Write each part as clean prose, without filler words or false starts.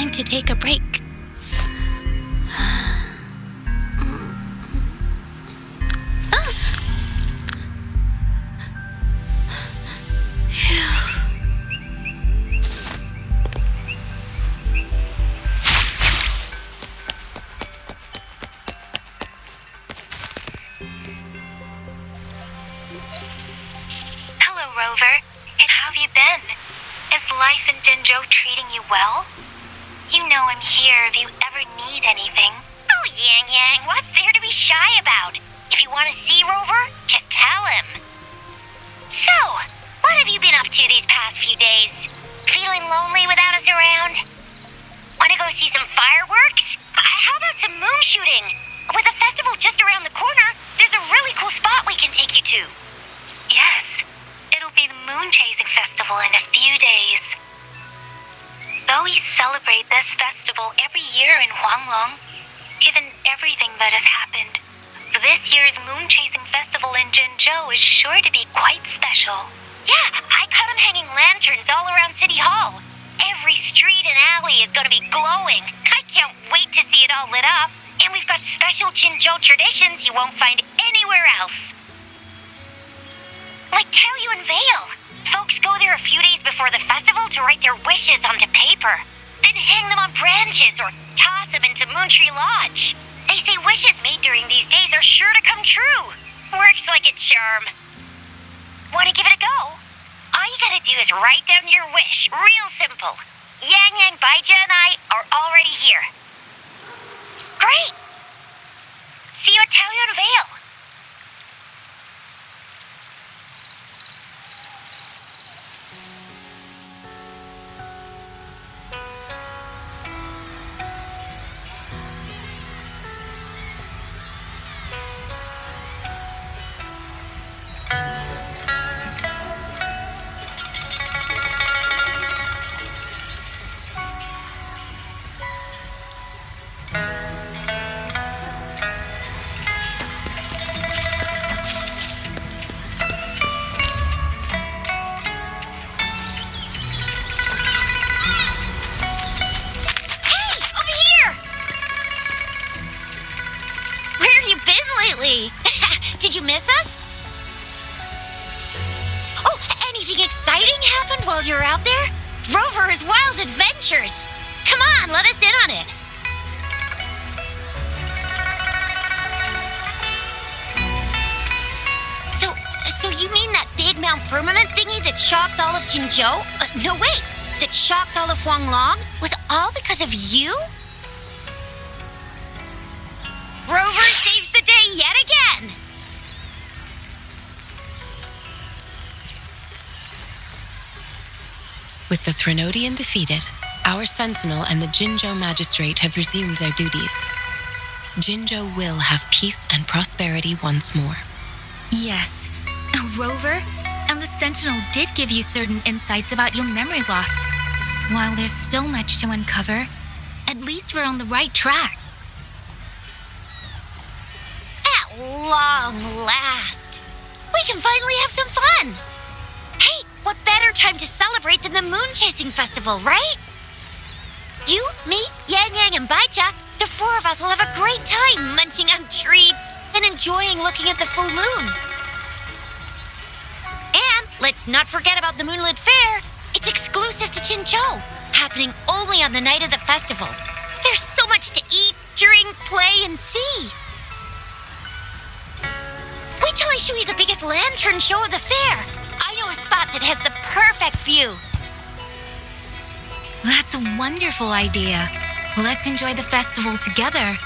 time to take a break. Hello, Rover. And how have you been? Is life in Jinzhou treating you well? You know I'm here if you ever need anything. Oh, Yang Yang, what's there to be shy about? If you want to see Rover, just tell him. So, what have you been up to these past few days? Feeling lonely without us around? Want to go see some fireworks? How about some moon shooting? With the festival just around the corner, there's a really cool spot we can take you to. Yes, it'll be the Moon Chasing Festival in a few days. Though we celebrate this festival every year in Huanglong, given everything that has happened, this year's Moon Chasing Festival in Jinzhou is sure to be quite special. Yeah, I caught them hanging lanterns all around City Hall. Every street and alley is going to be glowing. I can't wait to see it all lit up. And we've got special Jinzhou traditions you won't find anywhere else. Like Taoyu and Veil. Folks go there a few days before the festival to write their wishes onto paper. Then hang them on branches or toss them into Moontree Lodge. They say wishes made during these days are sure to come true. Works like a charm. Want to give it a go? All you gotta do is write down your wish. Real simple. Yang Yang, Baija, and I are already here. Great! See you at Taoyu and Veil. Did you miss us? Oh, anything exciting happened while you're out there? Rover's Wild Adventures! Come on, let us in on it! So you mean that big Mount Firmament thingy that shocked all of Jinzhou? No, wait! That shocked all of Huanglong? Was it all because of you? Rover saves the day yet again! With the Threnodian defeated, our Sentinel and the Jinzhou Magistrate have resumed their duties. Jinzhou will have peace and prosperity once more. Yes, Rover and the Sentinel did give you certain insights about your memory loss. While there's still much to uncover, at least we're on the right track. At long last, we can finally have some fun. Hey, what better time to celebrate than the Moon Chasing Festival, right? You, me, Yang Yang, and Baija, the four of us will have a great time munching on treats and enjoying looking at the full moon. And let's not forget about the Moonlit Fair. It's exclusive to Jinzhou, happening only on the night of the festival. There's so much to eat, drink, play, and see. Wait till I show you the biggest lantern show of the fair. I know a spot that has the perfect view. That's a wonderful idea. Let's enjoy the festival together.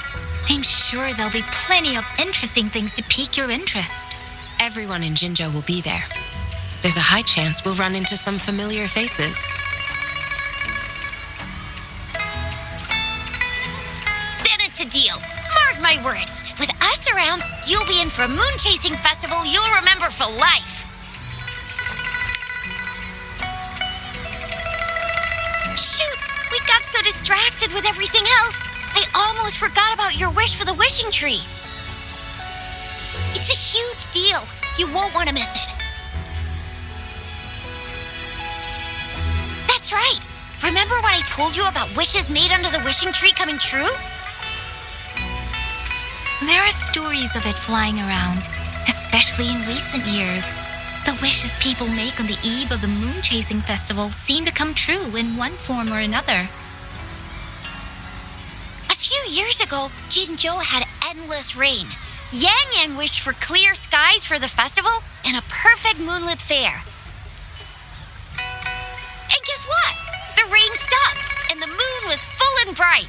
I'm sure there'll be plenty of interesting things to pique your interest. Everyone in Jinzhou will be there. There's a high chance we'll run into some familiar faces. Then it's a deal. Mark my words. With us around, you'll be in for a moon chasing festival you'll remember for life. Shoot, we got so distracted with everything else, I almost forgot about your wish for the wishing tree. It's a huge deal. You won't want to miss it. That's right. remember what I told you about wishes made under the wishing tree coming true? There are stories of it flying around, especially in recent years. The wishes people make on the eve of the moon chasing festival seem to come true in one form or another. A few years ago, Jinzhou had endless rain. Yang Yang wished for clear skies for the festival and a perfect moonlit fair. And guess what? The rain stopped and the moon was full and bright.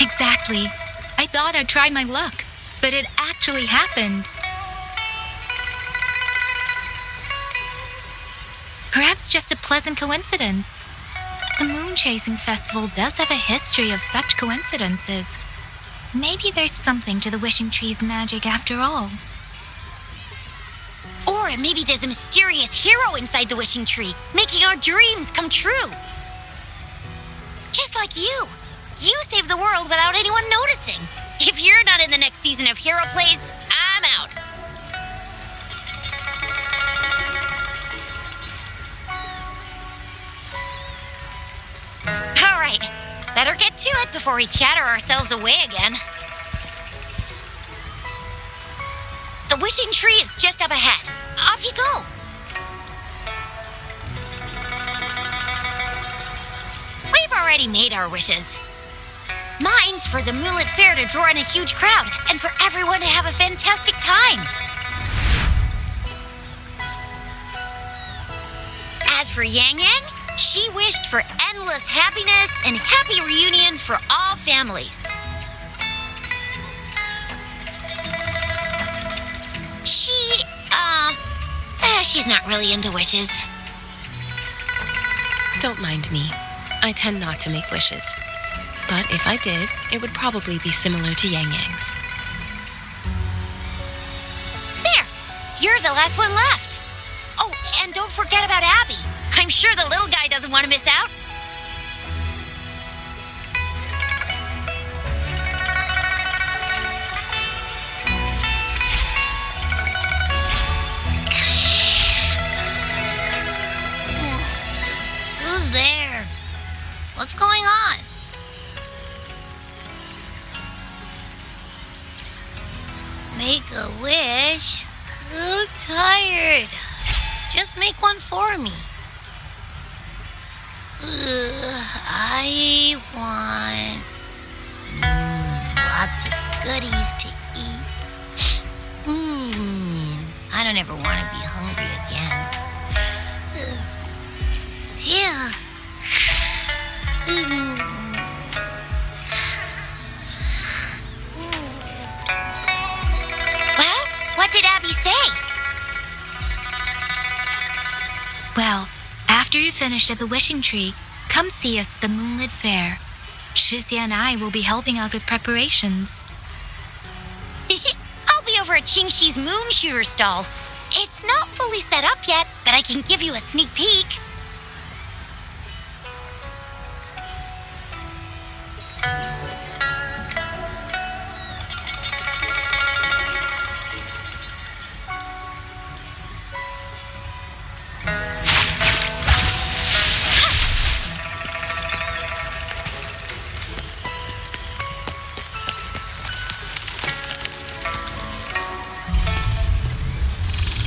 Exactly. I thought I'd try my luck, but it actually happened. Perhaps just a pleasant coincidence. The moon chasing festival does have a history of such coincidences. Maybe there's something to the wishing tree's magic after all. Or maybe there's a mysterious hero inside the wishing tree, making our dreams come true. Just like you. You saved the world without anyone noticing. If you're not in the next season of Hero Plays, I'm out. All right, better get to it before we chatter ourselves away again. The wishing tree is just up ahead. Off you go. We've already made our wishes. Mine's for the moonlit fair to draw in a huge crowd and for everyone to have a fantastic time. As for Yang Yang, she wished for endless happiness and happy reunions for all families. She's not really into wishes. Don't mind me. I tend not to make wishes. But if I did, it would probably be similar to Yang Yang's. There! You're the last one left. Oh, and don't forget about Abby. I'm sure the little guy doesn't want to miss out. Who's there? What's going on? Make a wish? I'm tired. Just make one for me. I want lots of goodies to eat. I don't ever want to be hungry again. Yeah. Well, what did Abby say? Well, after you finished at the wishing tree, come see us at the moonlit fair. Zhezhi and I will be helping out with preparations. I'll be over at Jinhsi's moon shooter stall. It's not fully set up yet, but I can give you a sneak peek.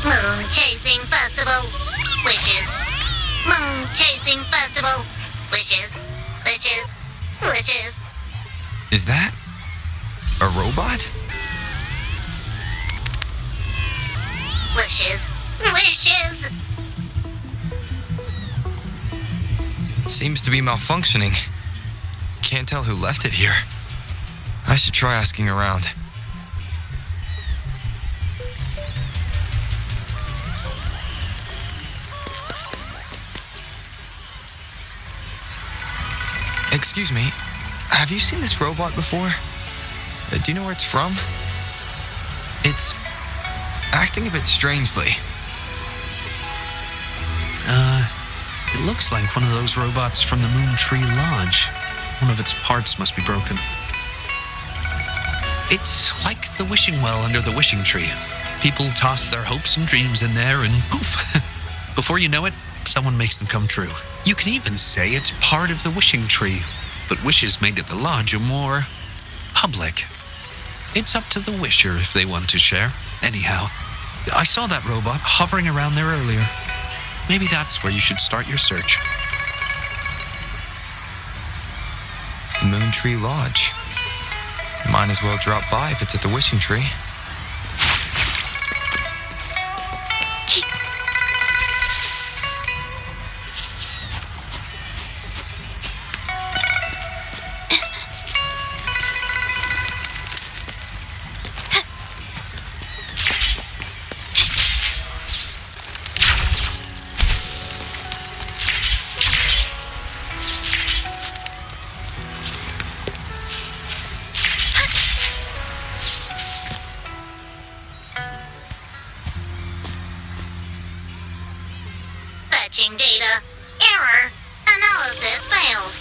Moon chasing festival. Wishes. Moon chasing festival. Wishes. Wishes. Wishes. Is that a robot? Wishes. Wishes. Seems to be malfunctioning. Can't tell who left it here. I should try asking around. Excuse me, have you seen this robot before? Do you know where it's from? It's acting a bit strangely. It looks like one of those robots from the Moon Tree Lodge. One of its parts must be broken. It's like the wishing well under the wishing tree. People toss their hopes and dreams in there and poof, Before you know it, someone makes them come true. You can even say it's part of the wishing tree, but wishes made at the lodge are more public. It's up to the wisher if they want to share. Anyhow, I saw that robot hovering around there earlier. Maybe that's where you should start your search. The Moon Tree Lodge. Might as well drop by if it's at the wishing tree. Fetching data. Error. Analysis failed.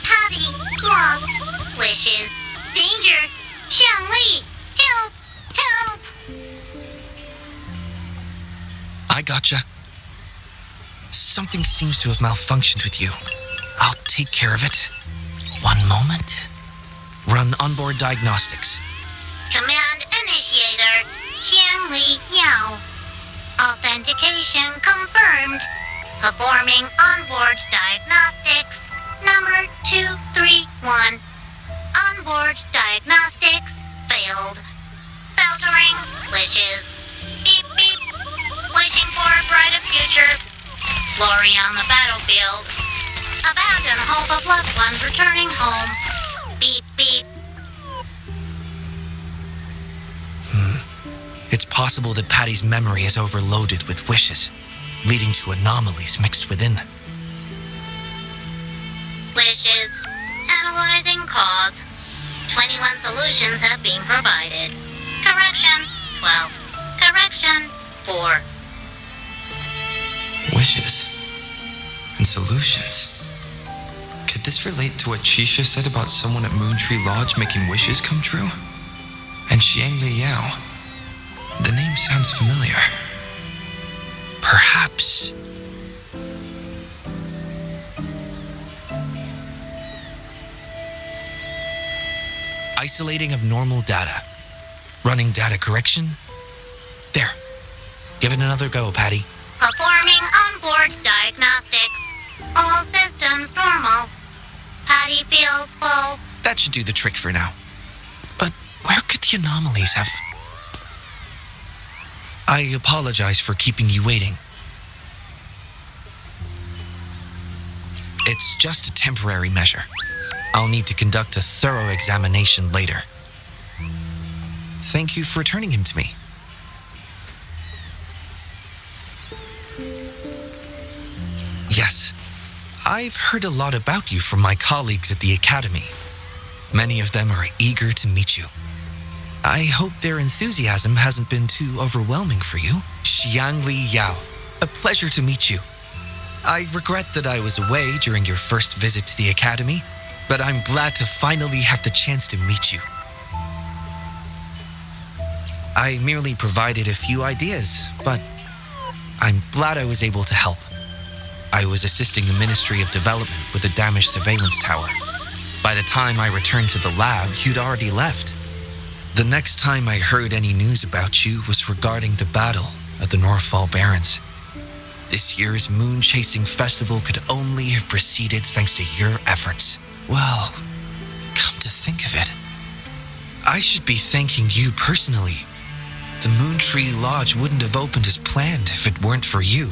Patty. Lost. Wishes. Danger. Xiangli. Help. Help. I gotcha. Something seems to have malfunctioned with you. I'll take care of it. One moment. Run onboard diagnostics. Command initiator. Xiangli Yao. Authentication confirmed. Performing onboard diagnostics. Number 231. Onboard diagnostics failed. Filtering wishes. Beep beep. Wishing for a brighter future. Glory on the battlefield. Abandon hope of loved ones returning home. Beep beep. It's possible that Patty's memory is overloaded with wishes, leading to anomalies mixed within. Wishes. Analyzing cause. 21 solutions have been provided. Correction 12. Correction 4. Wishes. And solutions. Could this relate to what Shisha said about someone at Moon Tree Lodge making wishes come true? And Xiangli Yao. The name sounds familiar. Perhaps. Isolating abnormal data. Running data correction. There. Give it another go, Patty. Performing onboard diagnostics. All systems normal. Patty feels full. That should do the trick for now. But where could the anomalies have... I apologize for keeping you waiting. It's just a temporary measure. I'll need to conduct a thorough examination later. Thank you for returning him to me. Yes, I've heard a lot about you from my colleagues at the Academy. Many of them are eager to meet you. I hope their enthusiasm hasn't been too overwhelming for you. Xiangli Yao, a pleasure to meet you. I regret that I was away during your first visit to the Academy, but I'm glad to finally have the chance to meet you. I merely provided a few ideas, but I'm glad I was able to help. I was assisting the Ministry of Development with a damaged surveillance tower. By the time I returned to the lab, you'd already left. The next time I heard any news about you was regarding the battle at the Northfall Barrens. This year's moon chasing festival could only have proceeded thanks to your efforts. Well, come to think of it, I should be thanking you personally. The Moon Tree Lodge wouldn't have opened as planned if it weren't for you.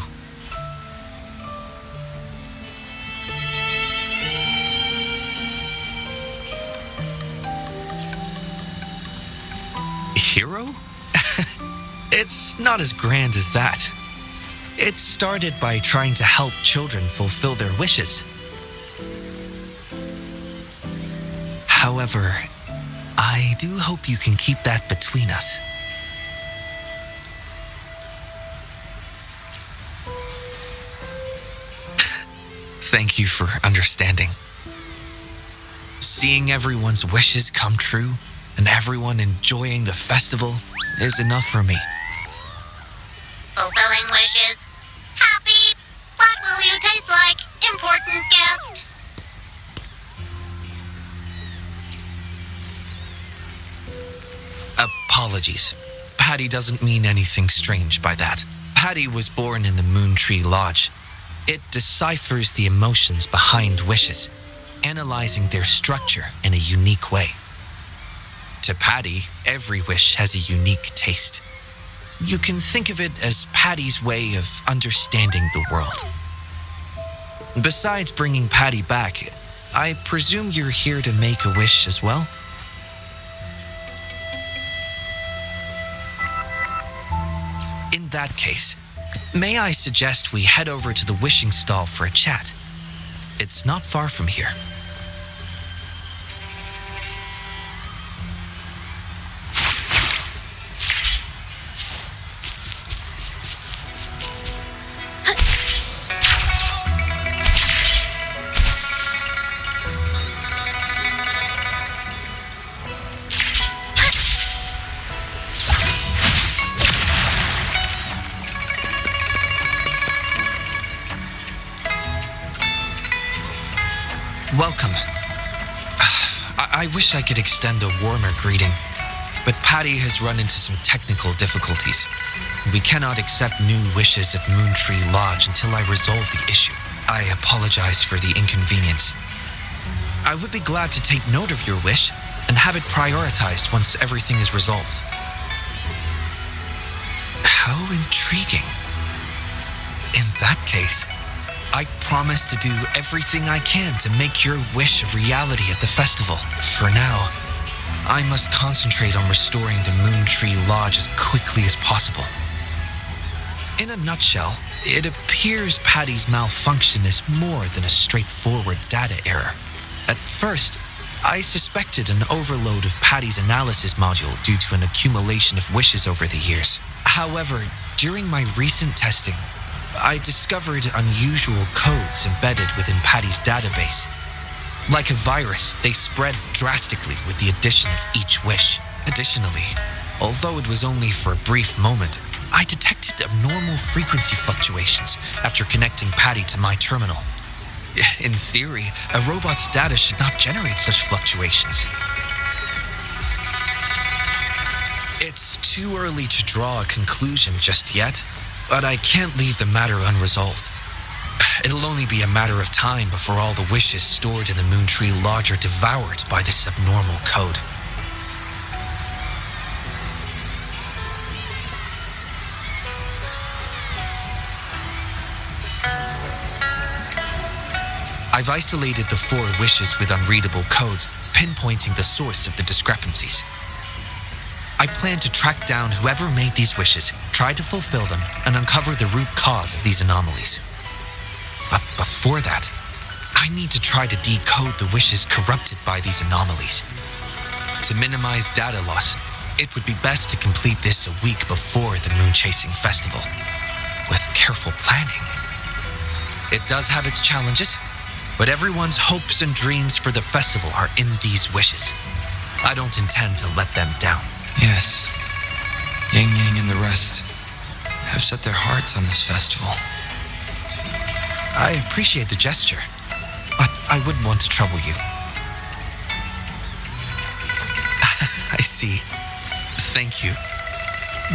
Hero? It's not as grand as that. It started by trying to help children fulfill their wishes. However, I do hope you can keep that between us. Thank you for understanding. Seeing everyone's wishes come true and everyone enjoying the festival is enough for me. Fulfilling wishes. Happy important guest. Apologies. Patty doesn't mean anything strange by that. Patty was born in the Moon Tree Lodge. It deciphers the emotions behind wishes, analyzing their structure in a unique way. To Patty, every wish has a unique taste. You can think of it as Patty's way of understanding the world. Besides bringing Patty back, I presume you're here to make a wish as well? In that case, may I suggest we head over to the wishing stall for a chat? It's not far from here. Welcome. I wish I could extend a warmer greeting, but Patty has run into some technical difficulties. We cannot accept new wishes at Moontree Lodge until I resolve the issue. I apologize for the inconvenience. I would be glad to take note of your wish and have it prioritized once everything is resolved. How intriguing. In that case, I promise to do everything I can to make your wish a reality at the festival. For now, I must concentrate on restoring the Moontree Lodge as quickly as possible. In a nutshell, it appears Patty's malfunction is more than a straightforward data error. At first, I suspected an overload of Patty's analysis module due to an accumulation of wishes over the years. However, during my recent testing, I discovered unusual codes embedded within Patty's database. Like a virus, they spread drastically with the addition of each wish. Additionally, although it was only for a brief moment, I detected abnormal frequency fluctuations after connecting Patty to my terminal. In theory, a robot's data should not generate such fluctuations. It's too early to draw a conclusion just yet, but I can't leave the matter unresolved. It'll only be a matter of time before all the wishes stored in the Moontree Lodge are devoured by this abnormal code. I've isolated the 4 wishes with unreadable codes, pinpointing the source of the discrepancies. I plan to track down whoever made these wishes, try to fulfill them, and uncover the root cause of these anomalies. But before that, I need to try to decode the wishes corrupted by these anomalies. To minimize data loss, it would be best to complete this a week before the Moon Chasing Festival, with careful planning. It does have its challenges, but everyone's hopes and dreams for the festival are in these wishes. I don't intend to let them down. Yes, Yang Yang and the rest have set their hearts on this festival. I appreciate the gesture, but I wouldn't want to trouble you. I see. Thank you.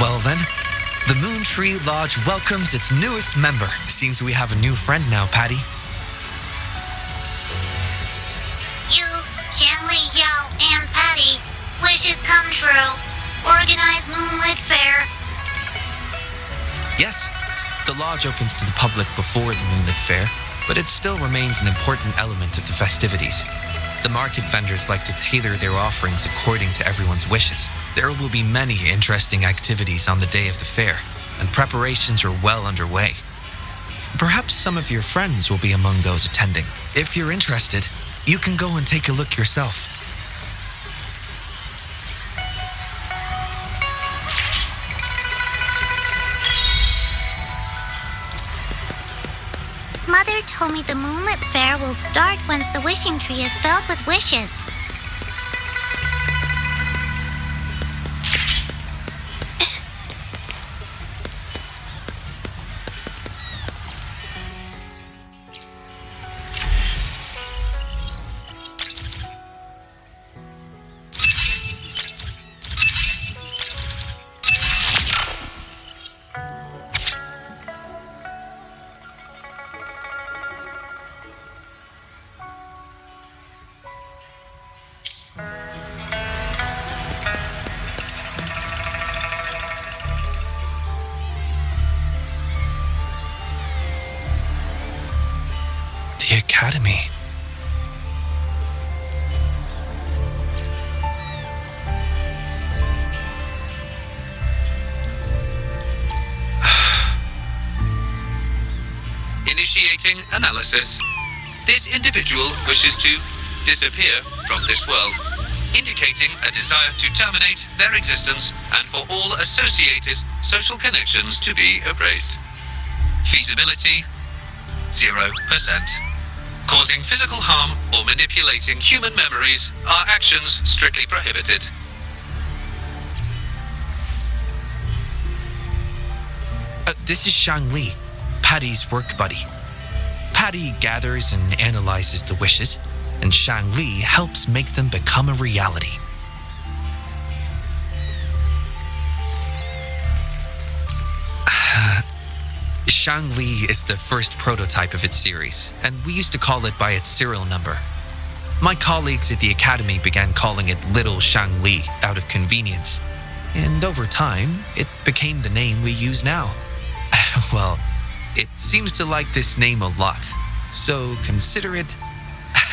Well then, the Moontree Lodge welcomes its newest member. Seems we have a new friend now, Patty. You, Xiangli, Yao, and Patty, wishes come true. Organize Moonlit Fair. Yes, the lodge opens to the public before the Moonlit Fair, but it still remains an important element of the festivities. The market vendors like to tailor their offerings according to everyone's wishes. There will be many interesting activities on the day of the fair, and preparations are well underway. Perhaps some of your friends will be among those attending. If you're interested, you can go and take a look yourself. Mother told me the Moonlit Fair will start once the wishing tree is filled with wishes. The academy. Initiating analysis. This individual wishes to disappear from this world, indicating a desire to terminate their existence and for all associated social connections to be erased. Feasibility 0%. Causing physical harm or manipulating human memories are actions strictly prohibited. This is Shang Li, Patty's work buddy. Patty gathers and analyzes the wishes, and Shang Li helps make them become a reality. Shang Li is the first prototype of its series, and we used to call it by its serial number. My colleagues at the academy began calling it Little Shang Li out of convenience, and over time, it became the name we use now. Well, it seems to like this name a lot, so consider it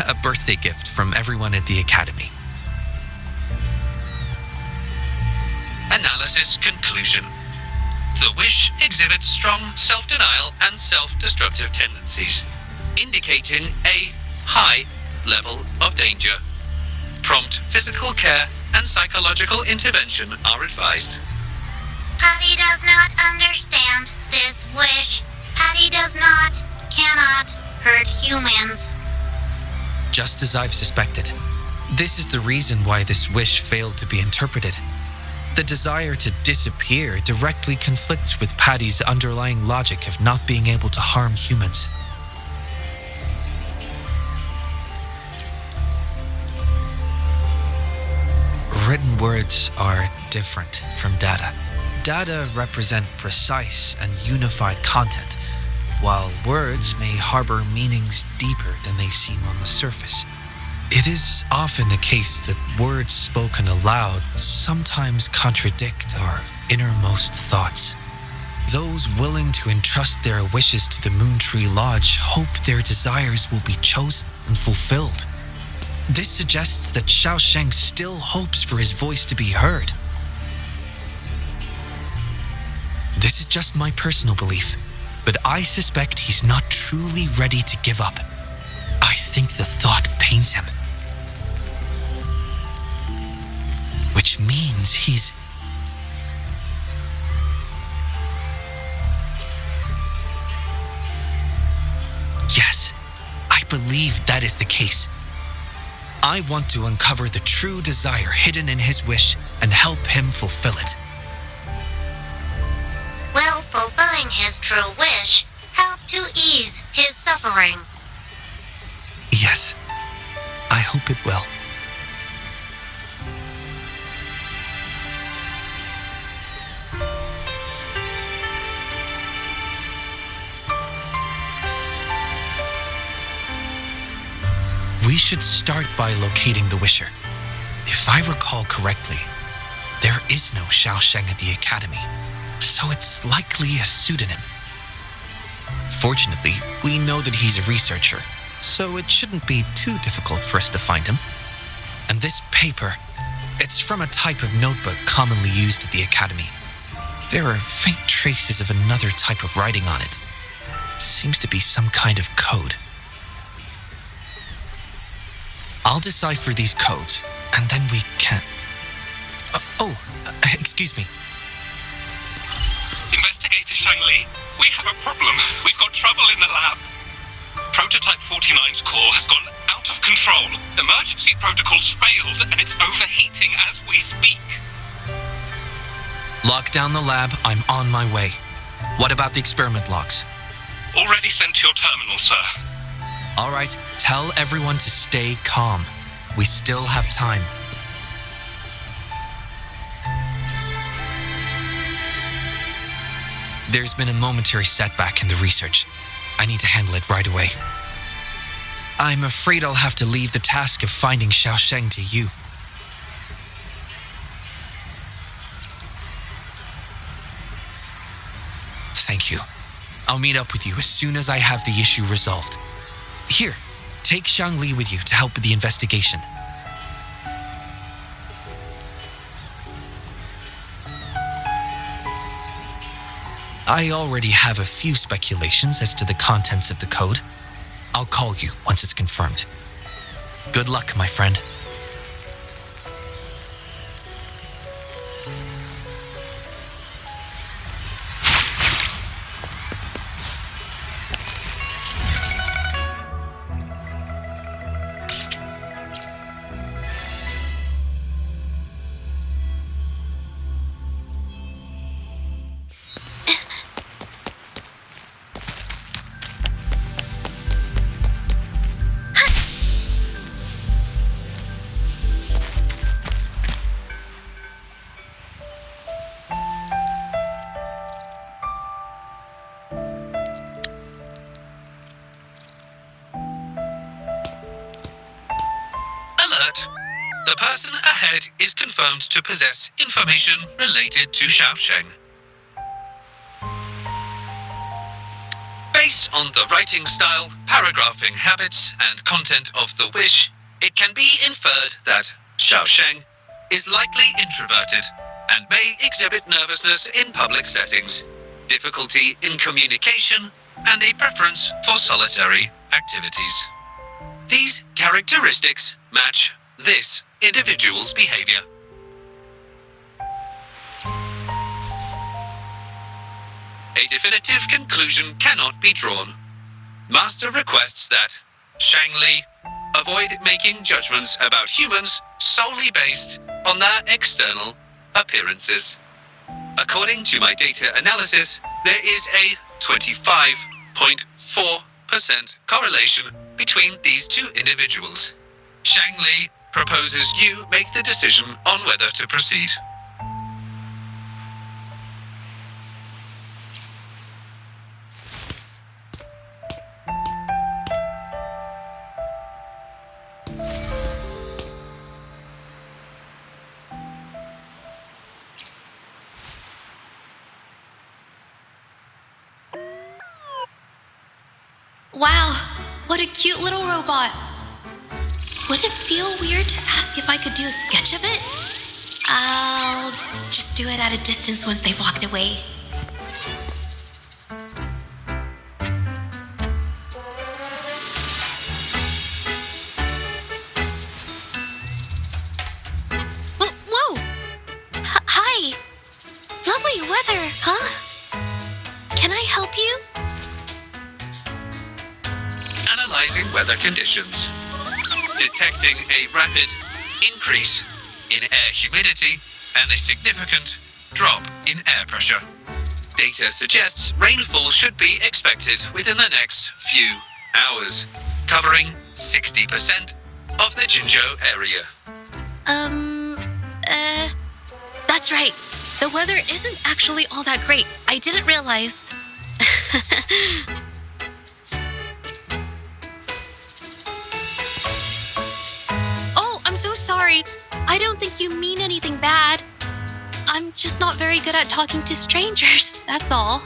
a birthday gift from everyone at the academy. Analysis conclusion. The wish exhibits strong self-denial and self-destructive tendencies, indicating a high level of danger. Prompt physical care and psychological intervention are advised. Patty does not understand this wish. Patty cannot hurt humans. Just as I've suspected. This is the reason why this wish failed to be interpreted. The desire to disappear directly conflicts with Patty's underlying logic of not being able to harm humans. Written words are different from data. Data represent precise and unified content, while words may harbor meanings deeper than they seem on the surface. It is often the case that words spoken aloud sometimes contradict our innermost thoughts. Those willing to entrust their wishes to the Moon Tree Lodge hope their desires will be chosen and fulfilled. This suggests that Xiaosheng still hopes for his voice to be heard. This is just my personal belief, but I suspect he's not truly ready to give up. I think the thought pains him. Which means he's... Yes, I believe that is the case. I want to uncover the true desire hidden in his wish and help him fulfill it. Will fulfilling his true wish help to ease his suffering? Yes, I hope it will. We should start by locating the Wisher. If I recall correctly, there is no Xiaosheng at the academy, so it's likely a pseudonym. Fortunately, we know that he's a researcher, so it shouldn't be too difficult for us to find him. And this paper, it's from a type of notebook commonly used at the academy. There are faint traces of another type of writing on it. Seems to be some kind of code. I'll decipher these codes, and then we can... excuse me. Investigator Shang Li, we have a problem. We've got trouble in the lab. Prototype 49's core has gone out of control. Emergency protocols failed, and it's overheating as we speak. Lock down the lab. I'm on my way. What about the experiment logs? Already sent to your terminal, sir. All right, tell everyone to stay calm. We still have time. There's been a momentary setback in the research. I need to handle it right away. I'm afraid I'll have to leave the task of finding Xiaosheng to you. Thank you. I'll meet up with you as soon as I have the issue resolved. Here, take Shangli with you to help with the investigation. I already have a few speculations as to the contents of the code. I'll call you once it's confirmed. Good luck, my friend. The person ahead is confirmed to possess information related to Xiaosheng. Based on the writing style, paragraphing habits, and content of the wish, it can be inferred that Xiaosheng is likely introverted and may exhibit nervousness in public settings, difficulty in communication, and a preference for solitary activities. These characteristics match this individual's behavior. A definitive conclusion cannot be drawn. Master requests that Shangli avoid making judgments about humans solely based on their external appearances. According to my data analysis, there is a 25.4% correlation between these two individuals. Shangli proposes you make the decision on whether to proceed. Wow, what a cute little robot. Would it feel weird to ask if I could do a sketch of it? I'll just do it at a distance once they've walked away. Whoa! Hi! Lovely weather, huh? Can I help you? Analyzing weather conditions. Detecting a rapid increase in air humidity and a significant drop in air pressure. Data suggests rainfall should be expected within the next few hours, covering 60% of the Jinzhou area. That's right. The weather isn't actually all that great. I didn't realize. So sorry. I don't think you mean anything bad. I'm just not very good at talking to strangers, that's all.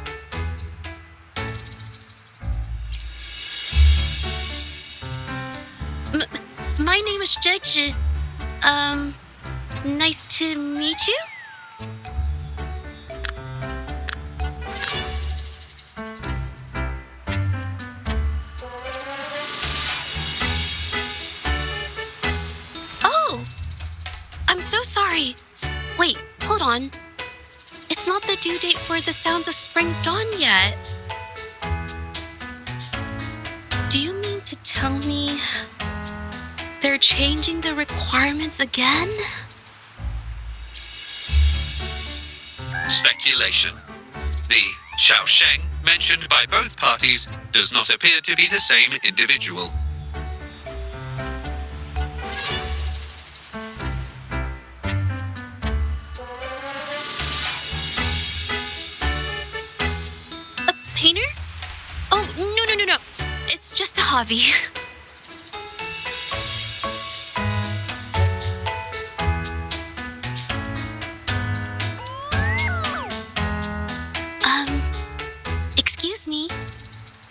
My name is Zhezhi. Nice to meet you? So sorry. Wait, hold on. It's not the due date for the Sounds of Spring's Dawn yet. Do you mean to tell me they're changing the requirements again? Speculation. The Xiaosheng mentioned by both parties does not appear to be the same individual. Painter? Oh, no. It's just a hobby. Excuse me,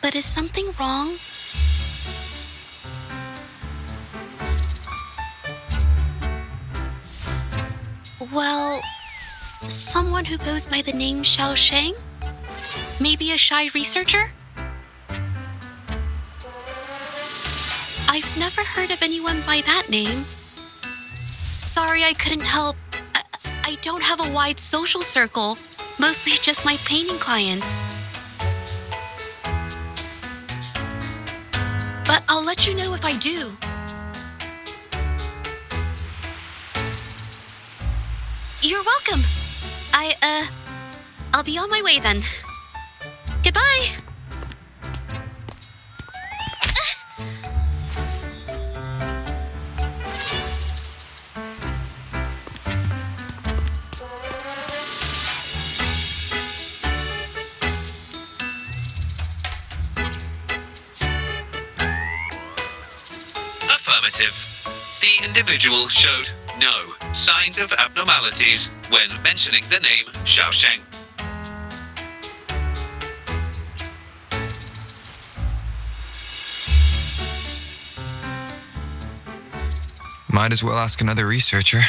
but is something wrong? Well, someone who goes by the name Xiao Sheng? Maybe a shy researcher? I've never heard of anyone by that name. Sorry I couldn't help. I don't have a wide social circle. Mostly just my painting clients. But I'll let you know if I do. You're welcome. I'll be on my way then. Goodbye. Affirmative. The individual showed no signs of abnormalities when mentioning the name Xiao Sheng. Might as well ask another researcher.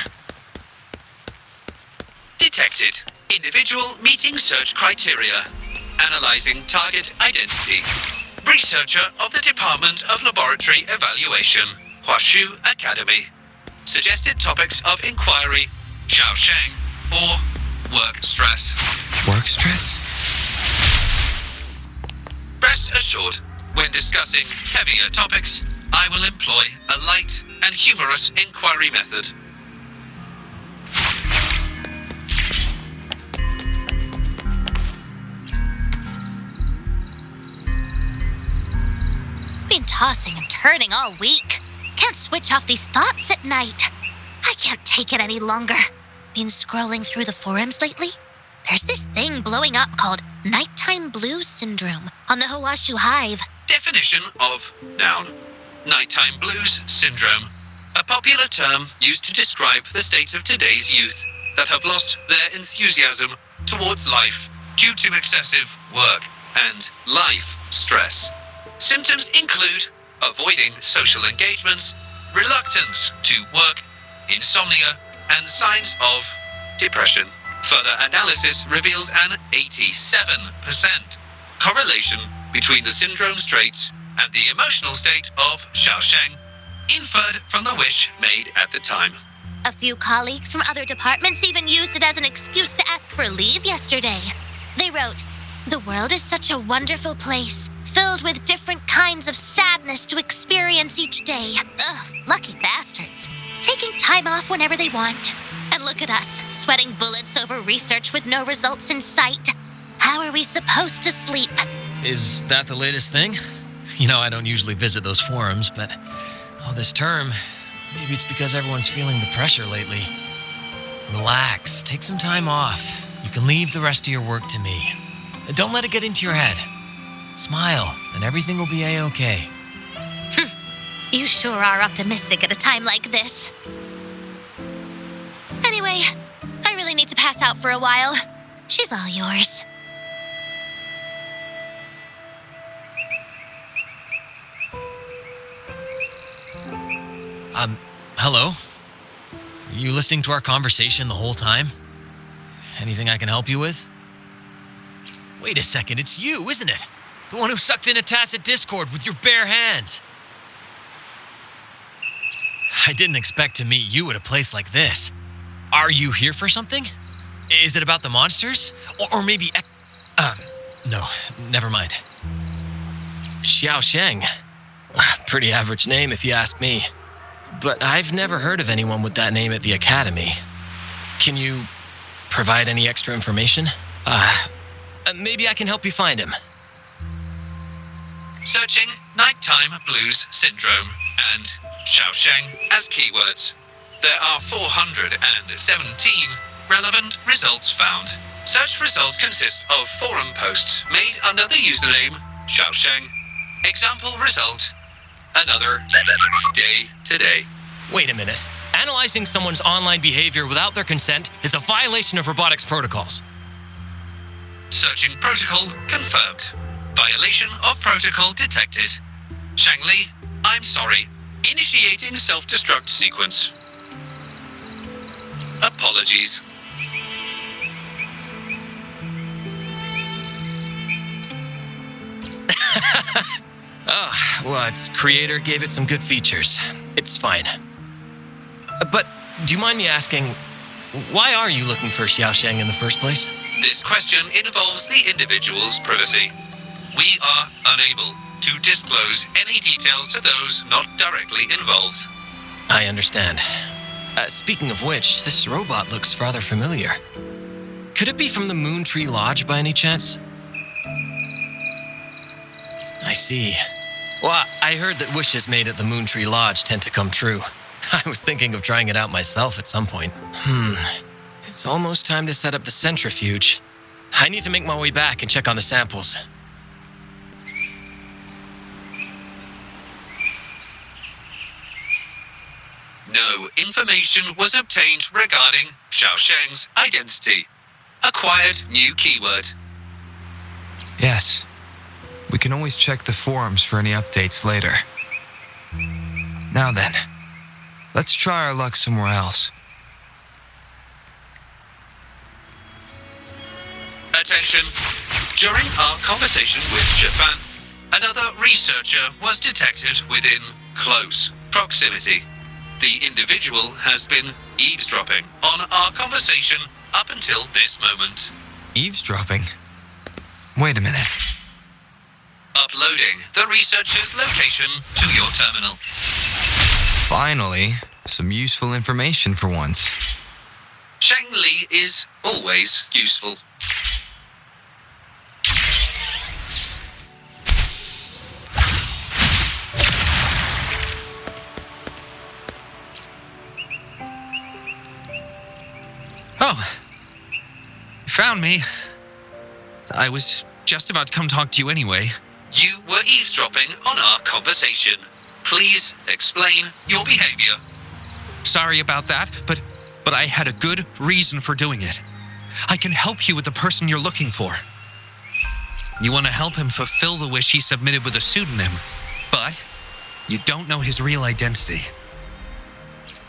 Detected. Individual meeting search criteria. Analyzing target identity. Researcher of the Department of Laboratory Evaluation, Huashu Academy. Suggested topics of inquiry, Xiao Sheng, or work stress. Work stress? Rest assured, when discussing heavier topics, I will employ a light and humorous inquiry method. Been tossing and turning all week. Can't switch off these thoughts at night. I can't take it any longer. Been scrolling through the forums lately? There's this thing blowing up called nighttime blues syndrome on the Hawashu Hive. Definition of noun. Nighttime blues syndrome. A popular term used to describe the state of today's youth that have lost their enthusiasm towards life due to excessive work and life stress. Symptoms include avoiding social engagements, reluctance to work, insomnia, and signs of depression. Further analysis reveals an 87% correlation between the syndrome's traits and the emotional state of Xiao Sheng, inferred from the wish made at the time. A few colleagues from other departments even used it as an excuse to ask for leave yesterday. They wrote, "The world is such a wonderful place, filled with different kinds of sadness to experience each day. Ugh, lucky bastards. Taking time off whenever they want. And look at us, sweating bullets over research with no results in sight. How are we supposed to sleep?" Is that the latest thing? You know, I don't usually visit those forums, but this term, maybe it's because everyone's feeling the pressure lately. Relax, take some time off. You can leave the rest of your work to me. And don't let it get into your head. Smile, and everything will be a-okay. You sure are optimistic at a time like this. Anyway, I really need to pass out for a while. She's all yours. Hello? You listening to our conversation the whole time? Anything I can help you with? Wait a second, it's you, isn't it? The one who sucked in a tacit discord with your bare hands. I didn't expect to meet you at a place like this. Are you here for something? Is it about the monsters? Or maybe... no, never mind. Xiao Sheng. Pretty average name if you ask me. But I've never heard of anyone with that name at the Academy. Can you provide any extra information? Maybe I can help you find him. Searching nighttime blues syndrome and Xiao Sheng as keywords. There are 417 relevant results found. Such results consist of forum posts made under the username Xiao Sheng. Example result: another day today. Wait a minute. Analyzing someone's online behavior without their consent is a violation of robotics protocols. Searching protocol confirmed. Violation of protocol detected. Shangli, I'm sorry. Initiating self-destruct sequence. apologies. Oh, well, its creator gave it some good features. It's fine. But do you mind me asking, why are you looking for Xiaosheng in the first place? This question involves the individual's privacy. We are unable to disclose any details to those not directly involved. I understand. Speaking of which, this robot looks rather familiar. Could it be from the Moon Tree Lodge by any chance? I see. Well, I heard that wishes made at the Moon Tree Lodge tend to come true. I was thinking of trying it out myself at some point. It's almost time to set up the centrifuge. I need to make my way back and check on the samples. No information was obtained regarding Xiaosheng's identity. Acquired new keyword. Yes. We can always check the forums for any updates later. Now then, let's try our luck somewhere else. Attention. During our conversation with Japan, another researcher was detected within close proximity. The individual has been eavesdropping on our conversation up until this moment. Eavesdropping? Wait a minute. Uploading the researcher's location to your terminal. Finally, some useful information for once. Cheng Li is always useful. Oh, you found me. I was just about to come talk to you anyway. You were eavesdropping on our conversation. Please explain your behavior. Sorry about that, but I had a good reason for doing it. I can help you with the person you're looking for. You want to help him fulfill the wish he submitted with a pseudonym, but you don't know his real identity.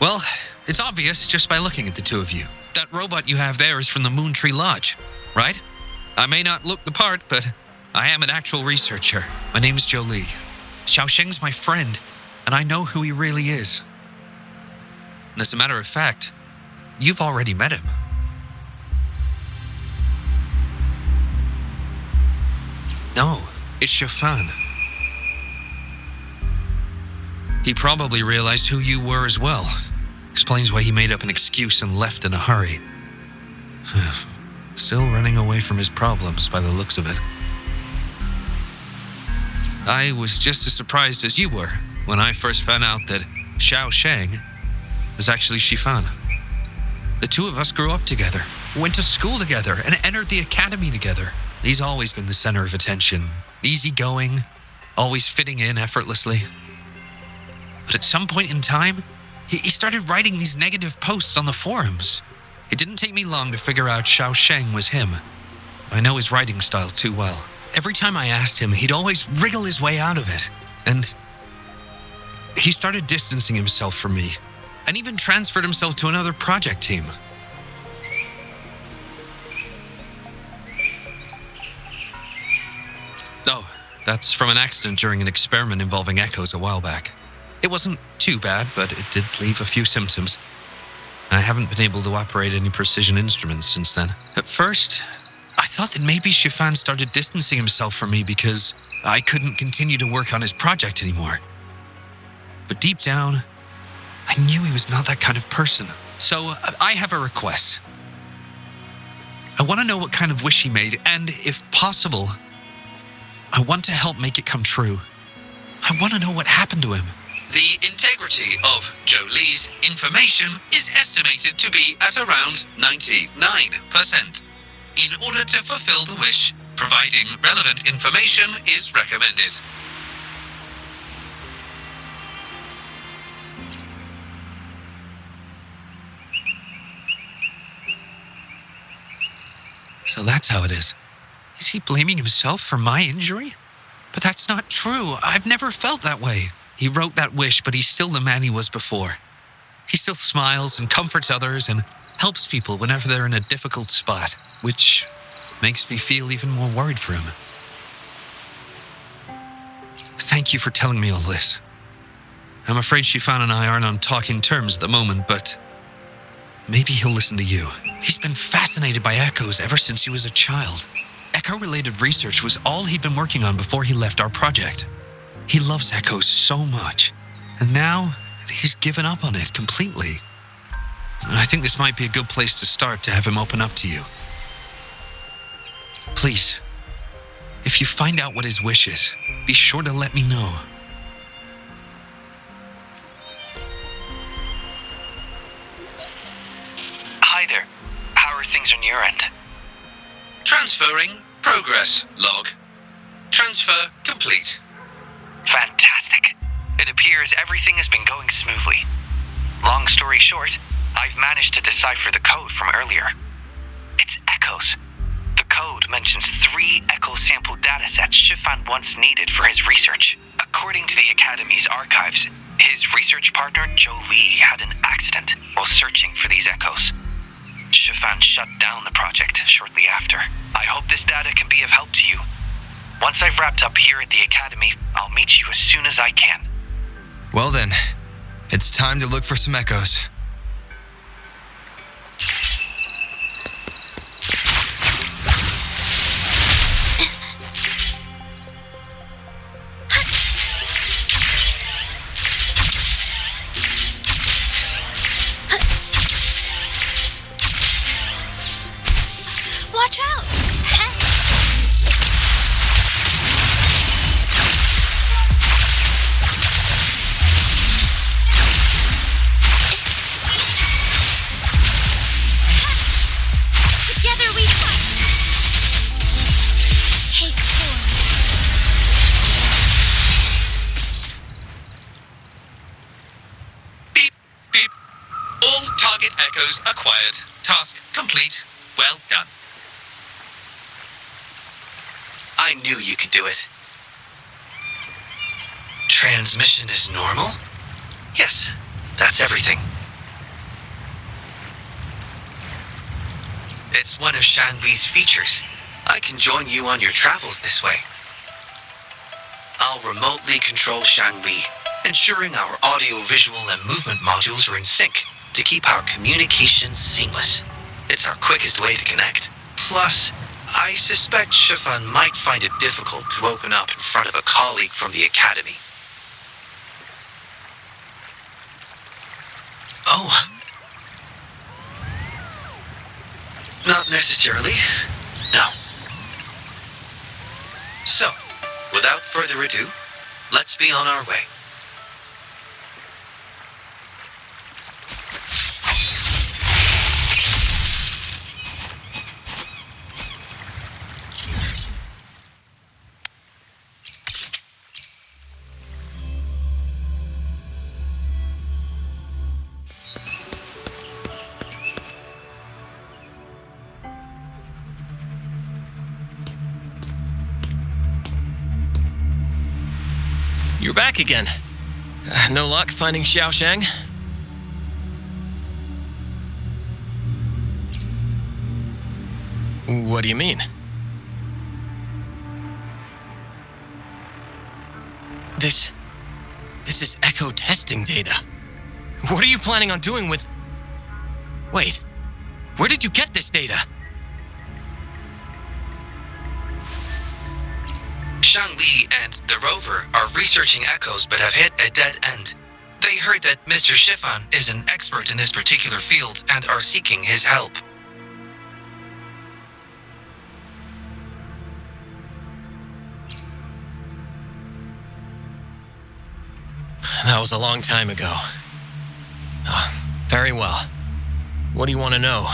Well, it's obvious just by looking at the two of you. That robot you have there is from the Moon Tree Lodge, right? I may not look the part, but I am an actual researcher. My name's Zhezhi. Xiaosheng's my friend, and I know who he really is. And as a matter of fact, you've already met him. No, it's Shafan. He probably realized who you were as well. Explains why he made up an excuse and left in a hurry. Still running away from his problems by the looks of it. I was just as surprised as you were when I first found out that Xiaosheng was actually Shifan. The two of us grew up together, went to school together, and entered the academy together. He's always been the center of attention, easygoing, always fitting in effortlessly. But at some point in time, he started writing these negative posts on the forums. It didn't take me long to figure out Xiaosheng was him. I know his writing style too well. Every time I asked him, he'd always wriggle his way out of it. And he started distancing himself from me, and even transferred himself to another project team. Oh, that's from an accident during an experiment involving echoes a while back. It wasn't too bad, but it did leave a few symptoms. I haven't been able to operate any precision instruments since then. At first, I thought that maybe Shifan started distancing himself from me because I couldn't continue to work on his project anymore. But deep down, I knew he was not that kind of person. So I have a request. I want to know what kind of wish he made, and if possible, I want to help make it come true. I want to know what happened to him. The integrity of Zhezhi's information is estimated to be at around 99%. In order to fulfill the wish, providing relevant information is recommended. So that's how it is. Is he blaming himself for my injury? But that's not true. I've never felt that way. He wrote that wish, but he's still the man he was before. He still smiles and comforts others and helps people whenever they're in a difficult spot, which makes me feel even more worried for him. Thank you for telling me all this. I'm afraid Shifan and I aren't on talking terms at the moment, but maybe he'll listen to you. He's been fascinated by echoes ever since he was a child. Echo-related research was all he'd been working on before he left our project. He loves echoes so much, and now he's given up on it completely. I think this might be a good place to start to have him open up to you. Please, if you find out what his wish is, be sure to let me know. Hi there. How are things on your end? Transferring progress log. Transfer complete. Fantastic. It appears everything has been going smoothly. Long story short, I've managed to decipher the code from earlier. It's echoes. The code mentions 3 echo sample datasets Shifan once needed for his research. According to the Academy's archives, his research partner, Joe Lee, had an accident while searching for these echoes. Shifan shut down the project shortly after. I hope this data can be of help to you. Once I've wrapped up here at the Academy, I'll meet you as soon as I can. Well then, it's time to look for some echoes. Watch out! Together we fight. Take 4. Beep, beep. All target echoes acquired. Task complete. Well done. I knew you could do it. Transmission is normal? Yes, that's everything. It's one of Shanli's features. I can join you on your travels this way. I'll remotely control Shanli, ensuring our audio, visual, and movement modules are in sync to keep our communications seamless. It's our quickest way to connect. Plus, I suspect Shifan might find it difficult to open up in front of a colleague from the Academy. Oh. Not necessarily. No. So, without further ado, let's be on our way. You're back again. No luck finding Xiaoshang? What do you mean? This is echo testing data. What are you planning on doing with... Wait, where did you get this data? Shangli and the rover are researching echoes but have hit a dead end. They heard that Mr. Shifan is an expert in this particular field and are seeking his help. That was a long time ago. Very well. What do you want to know?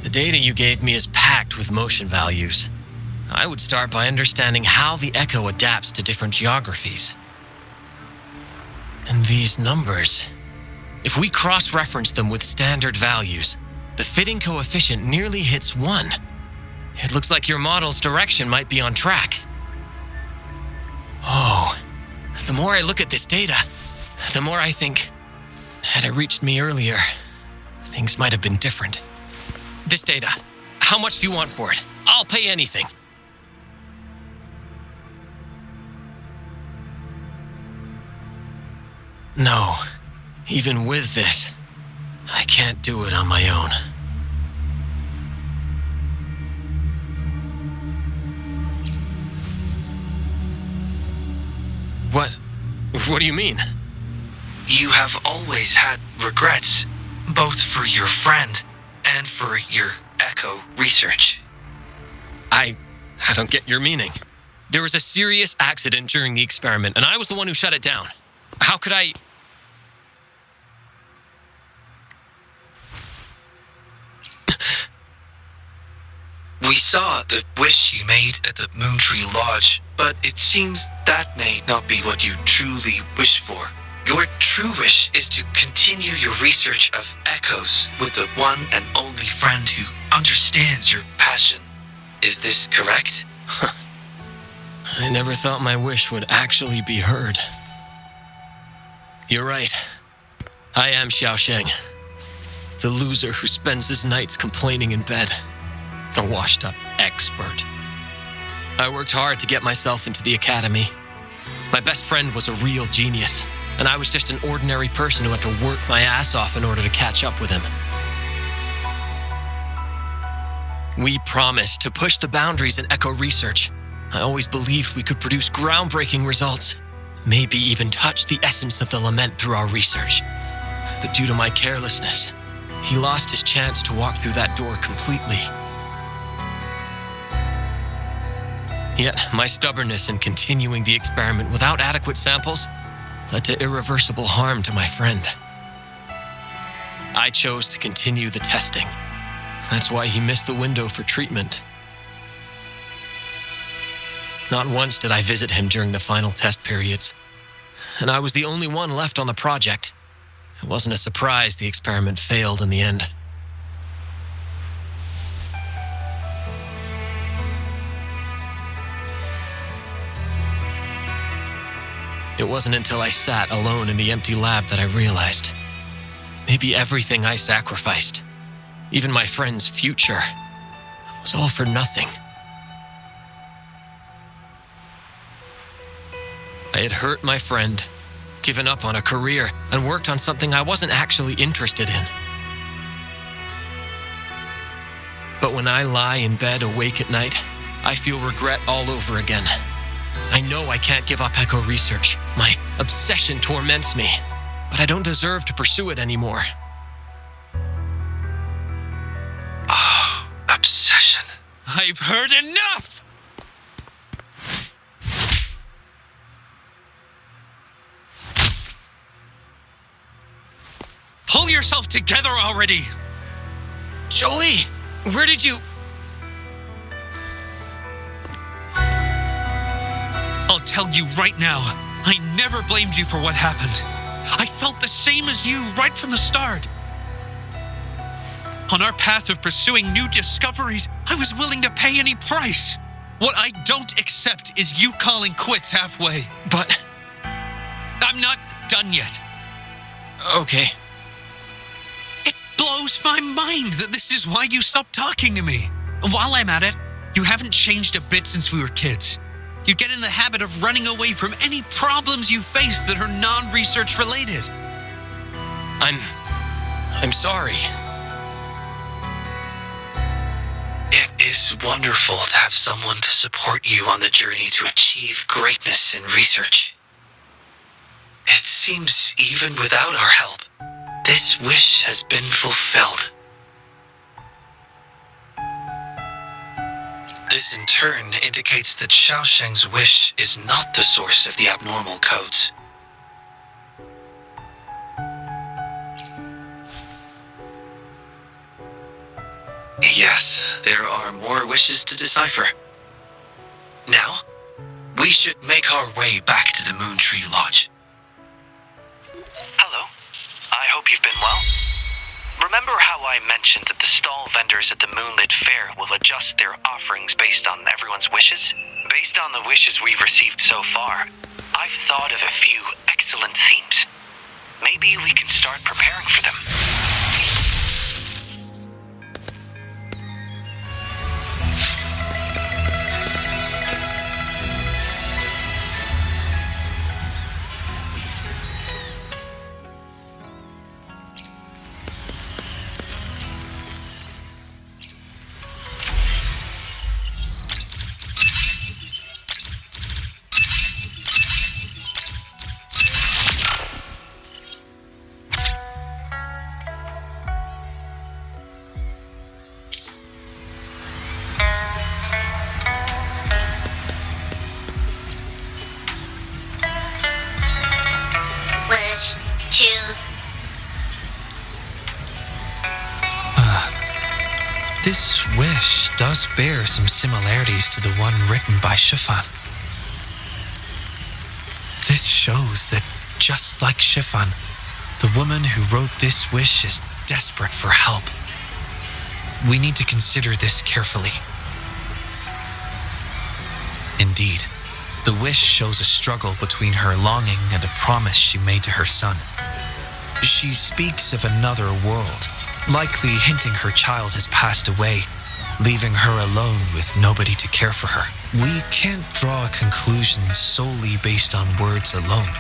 The data you gave me is packed with motion values. I would start by understanding how the echo adapts to different geographies. And these numbers, if we cross-reference them with standard values, the fitting coefficient nearly hits 1. It looks like your model's direction might be on track. Oh, The more I look at this data, the more I think, had it reached me earlier, things might have been different. This data, how much do you want for it? I'll pay anything. No, even with this, I can't do it on my own. What do you mean? You have always had regrets, both for your friend and for your echo research. I don't get your meaning. There was a serious accident during the experiment, and I was the one who shut it down. How could I... We saw the wish you made at the Moontree Lodge, but it seems that may not be what you truly wish for. Your true wish is to continue your research of echoes with the one and only friend who understands your passion. Is this correct? I never thought my wish would actually be heard. You're right. I am Xiaosheng, the loser who spends his nights complaining in bed. A washed-up expert. I worked hard to get myself into the academy. My best friend was a real genius, and I was just an ordinary person who had to work my ass off in order to catch up with him. We promised to push the boundaries in echo research. I always believed we could produce groundbreaking results, maybe even touch the essence of the lament through our research. But due to my carelessness, he lost his chance to walk through that door completely. Yet, my stubbornness in continuing the experiment without adequate samples led to irreversible harm to my friend. I chose to continue the testing. That's why he missed the window for treatment. Not once did I visit him during the final test periods, and I was the only one left on the project. It wasn't a surprise the experiment failed in the end. It wasn't until I sat alone in the empty lab that I realized maybe everything I sacrificed, even my friend's future, was all for nothing. I had hurt my friend, given up on a career, and worked on something I wasn't actually interested in. But when I lie in bed awake at night, I feel regret all over again. I know I can't give up echo research. My obsession torments me, but I don't deserve to pursue it anymore. Obsession. I've heard enough! Pull yourself together already! Jolie, where did you... I'll tell you right now, I never blamed you for what happened. I felt the same as you right from the start. On our path of pursuing new discoveries, I was willing to pay any price. What I don't accept is you calling quits halfway. But... I'm not done yet. Okay. It blows my mind that this is why you stopped talking to me. And while I'm at it, you haven't changed a bit since we were kids. You get in the habit of running away from any problems you face that are non-research related. I'm sorry. It is wonderful to have someone to support you on the journey to achieve greatness in research. It seems even without our help, this wish has been fulfilled. This in turn indicates that Xiaosheng's wish is not the source of the abnormal codes. Yes, there are more wishes to decipher. Now, we should make our way back to the Moontree Lodge. Hello. I hope you've been well. Remember how I mentioned that the stall vendors at the Moonlit Fair will adjust their offerings based on everyone's wishes? Based on the wishes we've received so far, I've thought of a few excellent themes. Maybe we can start preparing for them. Wish. Choose. This wish does bear some similarities to the one written by Chiffon. This shows that, just like Chiffon, the woman who wrote this wish is desperate for help. We need to consider this carefully. Indeed, the wish shows a struggle between her longing and a promise she made to her son. She speaks of another world, likely hinting her child has passed away, leaving her alone with nobody to care for her. We can't draw a conclusion solely based on words alone.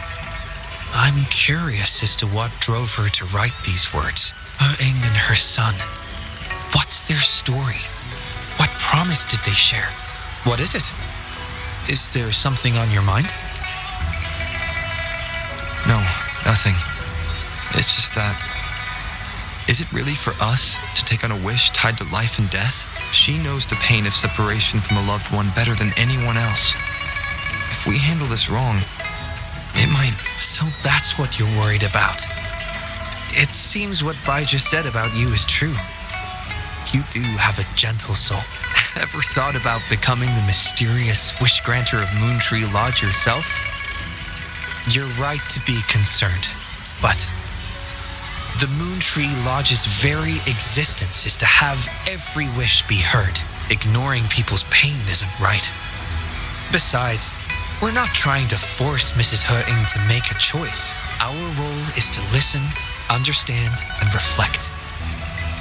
I'm curious as to what drove her to write these words. Wuthering and her son. What's their story? What promise did they share? What is it? Is there something on your mind? No, nothing. It's just that... Is it really for us to take on a wish tied to life and death? She knows the pain of separation from a loved one better than anyone else. If we handle this wrong, it might... So that's what you're worried about. It seems what Bai just said about you is true. You do have a gentle soul. Ever thought about becoming the mysterious wish granter of Moontree Lodge yourself? You're right to be concerned, but the Moontree Lodge's very existence is to have every wish be heard. Ignoring people's pain isn't right. Besides, we're not trying to force Mrs. Wuthering to make a choice. Our role is to listen, understand, and reflect.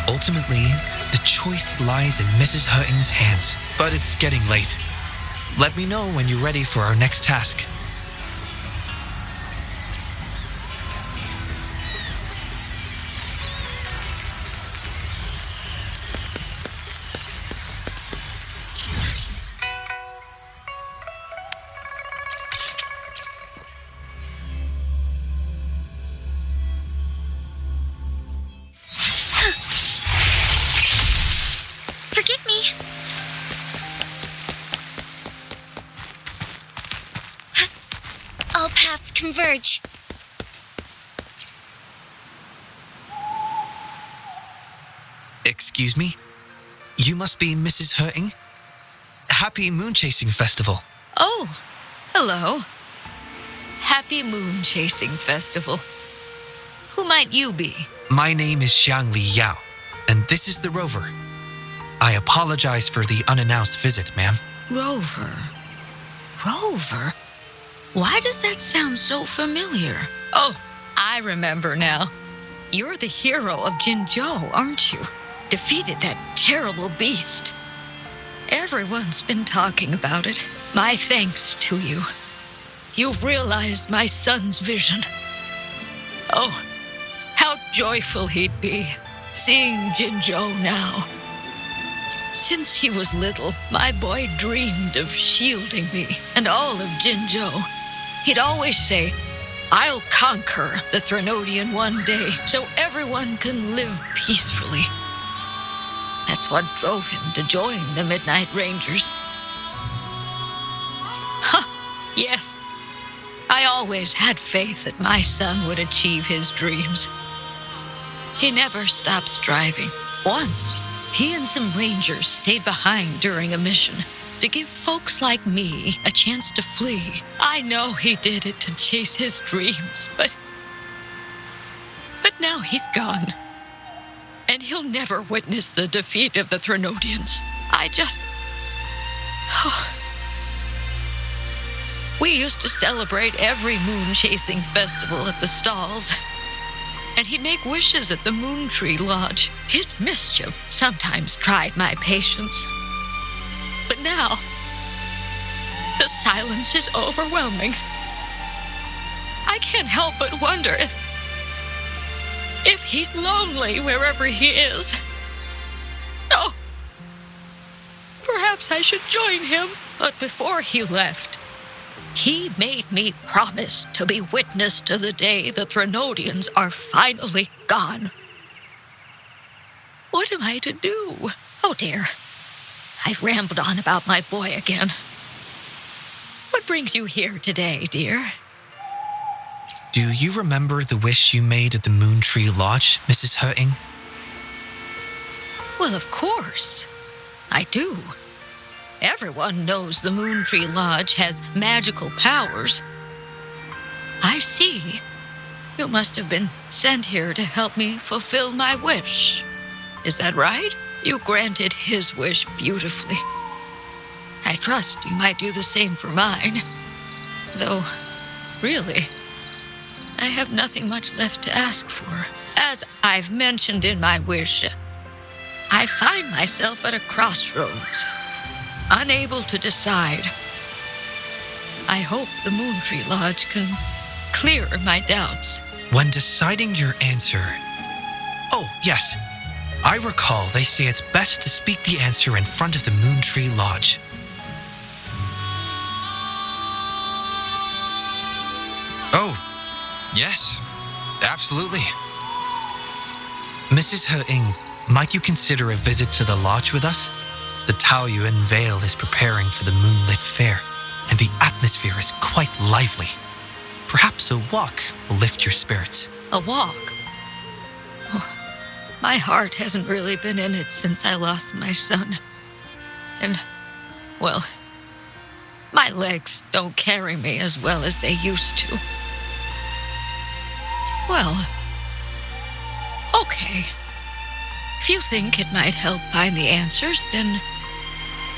Ultimately, the choice lies in Mrs. Wuthering's hands, but it's getting late. Let me know when you're ready for our next task. Forgive me. All paths converge. Excuse me? You must be Mrs. Wuthering? Happy Moon Chasing Festival. Oh, hello. Happy Moon Chasing Festival. Who might you be? My name is Xiangli Yao, and this is the Rover. I apologize for the unannounced visit, ma'am. Rover. Rover? Why does that sound so familiar? Oh, I remember now. You're the hero of Jinzhou, aren't you? Defeated that terrible beast. Everyone's been talking about it. My thanks to you. You've realized my son's vision. Oh, how joyful he'd be seeing Jinzhou now. Since he was little, my boy dreamed of shielding me and all of Jinzhou. He'd always say, "I'll conquer the Threnodian one day so everyone can live peacefully." That's what drove him to join the Midnight Rangers. Huh, yes. I always had faith that my son would achieve his dreams. He never stopped striving. Once, he and some rangers stayed behind during a mission to give folks like me a chance to flee. I know he did it to chase his dreams, but now he's gone. And he'll never witness the defeat of the Threnodians. We used to celebrate every moon-chasing festival at the stalls. And he'd make wishes at the Moon Tree Lodge. His mischief sometimes tried my patience. But now, the silence is overwhelming. I can't help but wonder if he's lonely wherever he is. Oh, perhaps I should join him. But before he left, he made me promise to be witness to the day the Threnodians are finally gone. What am I to do? Oh dear, I've rambled on about my boy again. What brings you here today, dear? Do you remember the wish you made at the Moon Tree Lodge, Mrs. Hurting? Well, of course, I do. Everyone knows the Moon Tree Lodge has magical powers. I see. You must have been sent here to help me fulfill my wish. Is that right? You granted his wish beautifully. I trust you might do the same for mine. Though, really, I have nothing much left to ask for. As I've mentioned in my wish, I find myself at a crossroads, unable to decide. I hope the Moon Tree Lodge can clear my doubts. When deciding your answer... Oh, yes. I recall they say it's best to speak the answer in front of the Moon Tree Lodge. Oh, yes. Absolutely. Mrs. Hurting, might you consider a visit to the lodge with us? The Taoyuan Vale is preparing for the moonlit fair, and the atmosphere is quite lively. Perhaps a walk will lift your spirits. A walk? Oh, my heart hasn't really been in it since I lost my son. And, well, my legs don't carry me as well as they used to. Well, okay. If you think it might help find the answers, then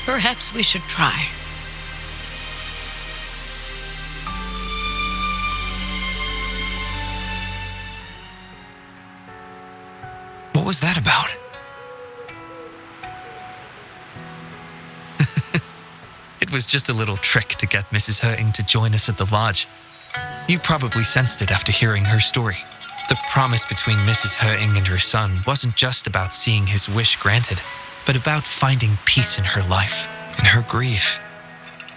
perhaps we should try. What was that about? It was just a little trick to get Mrs. Hurting to join us at the lodge. You probably sensed it after hearing her story. The promise between Mrs. Hurting and her son wasn't just about seeing his wish granted, but about finding peace in her life. In her grief,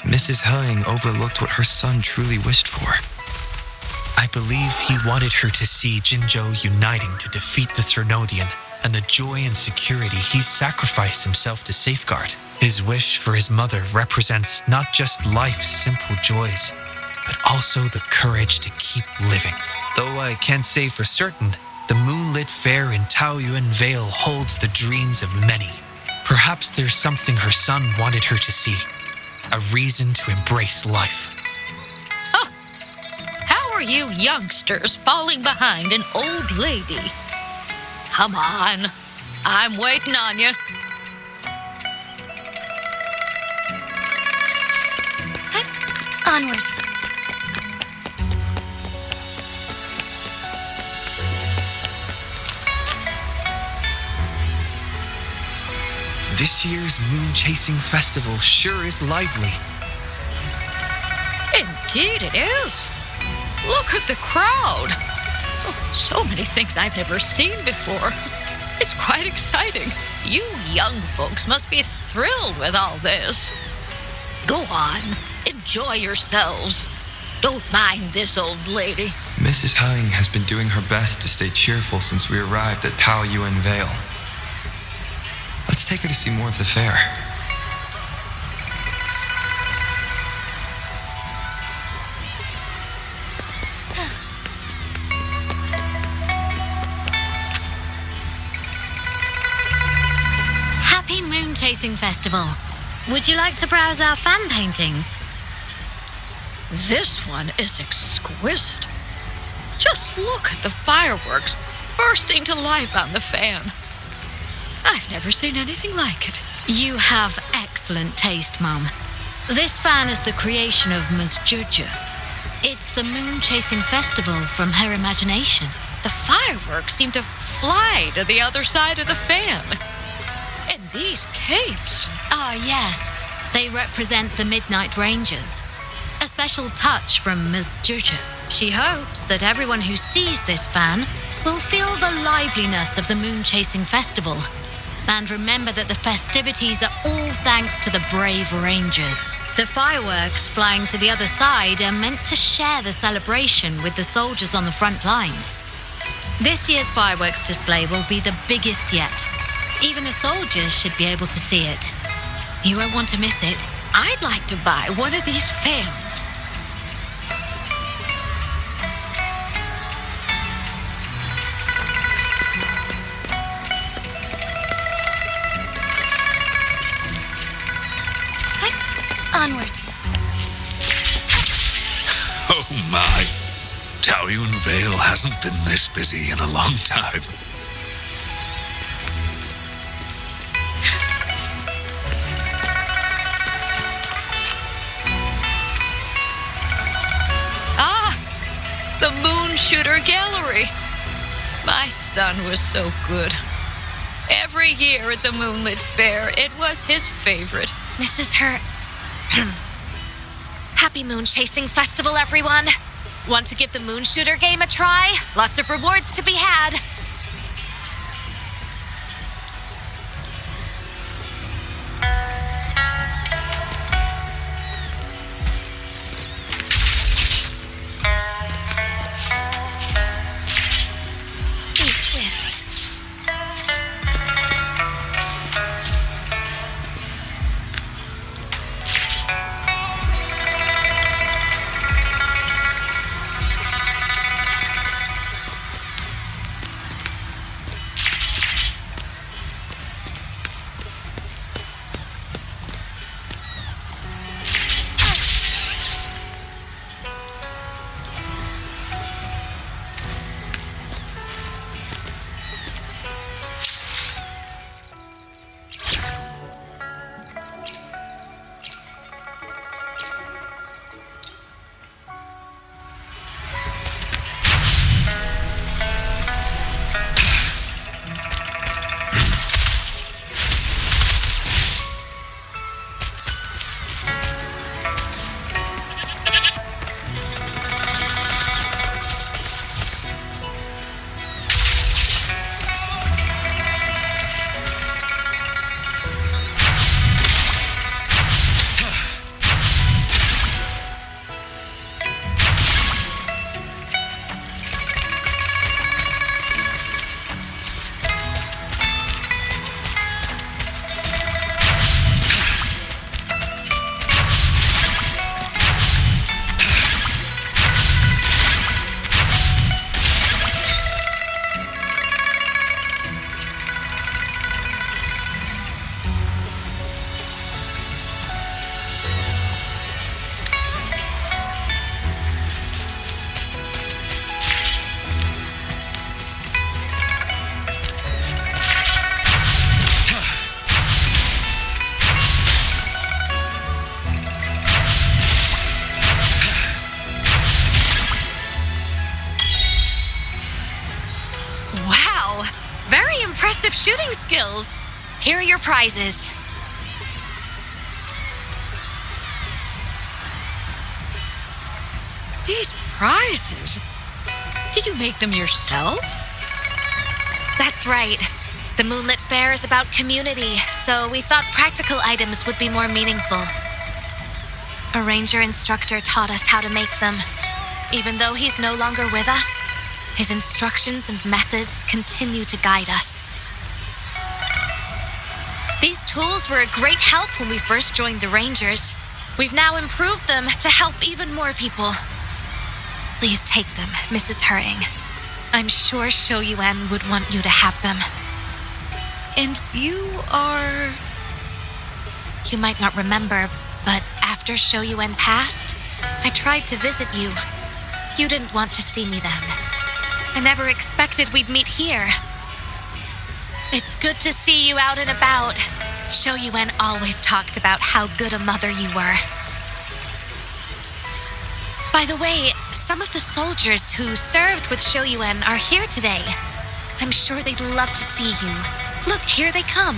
Mrs. Hurting overlooked what her son truly wished for. I believe he wanted her to see Jinzhou uniting to defeat the Threnodian, and the joy and security he sacrificed himself to safeguard. His wish for his mother represents not just life's simple joys, but also the courage to keep living. Though I can't say for certain, the moonlit fair in Taoyuan Vale holds the dreams of many. Perhaps there's something her son wanted her to see, a reason to embrace life. Huh. How are you youngsters falling behind an old lady? Come on, I'm waiting on you. Onwards. This year's moon chasing festival sure is lively. Indeed it is. Look at the crowd. Oh, so many things I've never seen before. It's quite exciting. You young folks must be thrilled with all this. Go on, enjoy yourselves. Don't mind this old lady. Mrs. Hurting has been doing her best to stay cheerful since we arrived at Taoyuan Vale. Let's take her to see more of the fair. Happy Moon Chasing Festival. Would you like to browse our fan paintings? This one is exquisite. Just look at the fireworks bursting to life on the fan. I've never seen anything like it. You have excellent taste, Mum. This fan is the creation of Ms. Zhezhi. It's the moon-chasing festival from her imagination. The fireworks seem to fly to the other side of the fan. And these capes. Ah, yes. They represent the Midnight Rangers. A special touch from Ms. Zhezhi. She hopes that everyone who sees this fan will feel the liveliness of the moon-chasing festival. And remember that the festivities are all thanks to the brave Rangers. The fireworks flying to the other side are meant to share the celebration with the soldiers on the front lines. This year's fireworks display will be the biggest yet. Even the soldiers should be able to see it. You won't want to miss it. I'd like to buy one of these fans. Onwards. Oh my. Taoyuan Vale hasn't been this busy in a long time. The Moon Shooter Gallery. My son was so good. Every year at the Moonlit Fair, it was his favorite. Mrs. Hurt. Happy Moon Chasing Festival, everyone. Want to give the Moon Shooter game a try? Lots of rewards to be had. Be swift. Impressive shooting skills. Here are your prizes. These prizes? Did you make them yourself? That's right. The Moonlit Fair is about community, so we thought practical items would be more meaningful. A ranger instructor taught us how to make them. Even though he's no longer with us, his instructions and methods continue to guide us. These tools were a great help when we first joined the Rangers. We've now improved them to help even more people. Please take them, Mrs. Hurting. I'm sure Shou Yuan would want you to have them. And you are... You might not remember, but after Shou Yuan passed, I tried to visit you. You didn't want to see me then. I never expected we'd meet here. It's good to see you out and about. Shou Yuan always talked about how good a mother you were. By the way, some of the soldiers who served with Shoyuan are here today. I'm sure they'd love to see you. Look, here they come.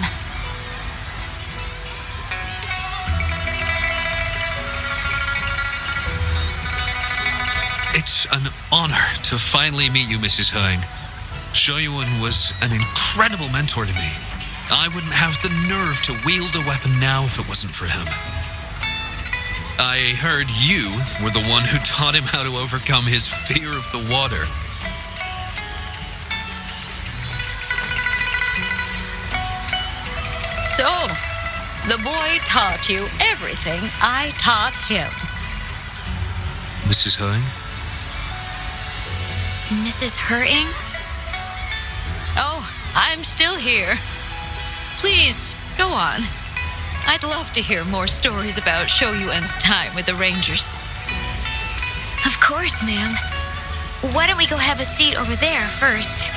It's an honor to finally meet you, Mrs. Hoang. Shoyuan was an incredible mentor to me. I wouldn't have the nerve to wield a weapon now if it wasn't for him. I heard you were the one who taught him how to overcome his fear of the water. So, the boy taught you everything I taught him. Mrs. Hoang? Mrs. Hurting? Oh, I'm still here. Please, go on. I'd love to hear more stories about Shoyuan's time with the Rangers. Of course, ma'am. Why don't we go have a seat over there first?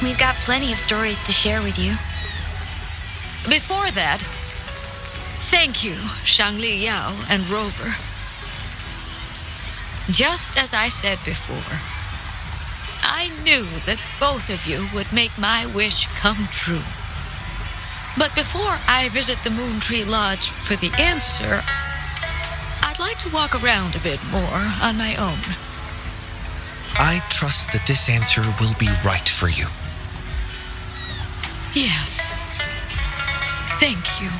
We've got plenty of stories to share with you. Before that, thank you, Shangli Yao and Rover. Just as I said before, I knew that both of you would make my wish come true. But before I visit the Moon Tree Lodge for the answer, I'd like to walk around a bit more on my own. I trust that this answer will be right for you. Yes. Thank you,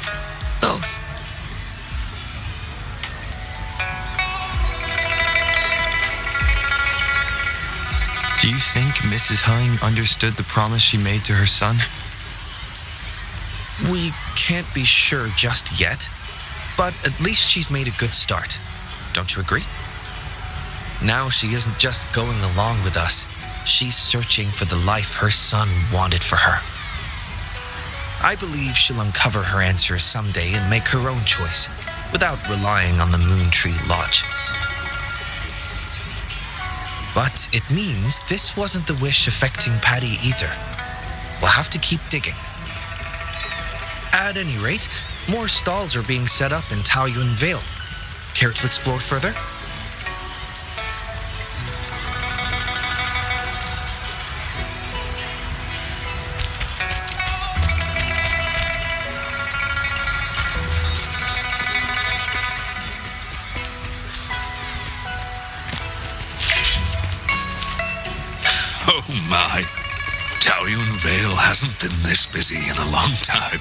both. Do you think Mrs. Hoang understood the promise she made to her son? We can't be sure just yet, but at least she's made a good start. Don't you agree? Now she isn't just going along with us. She's searching for the life her son wanted for her. I believe she'll uncover her answers someday and make her own choice, without relying on the Moon Tree Lodge. But it means this wasn't the wish affecting Patty either. We'll have to keep digging. At any rate, more stalls are being set up in Taoyuan Vale. Care to explore further? Oh my. Taoyuan Vale hasn't been this busy in a long time.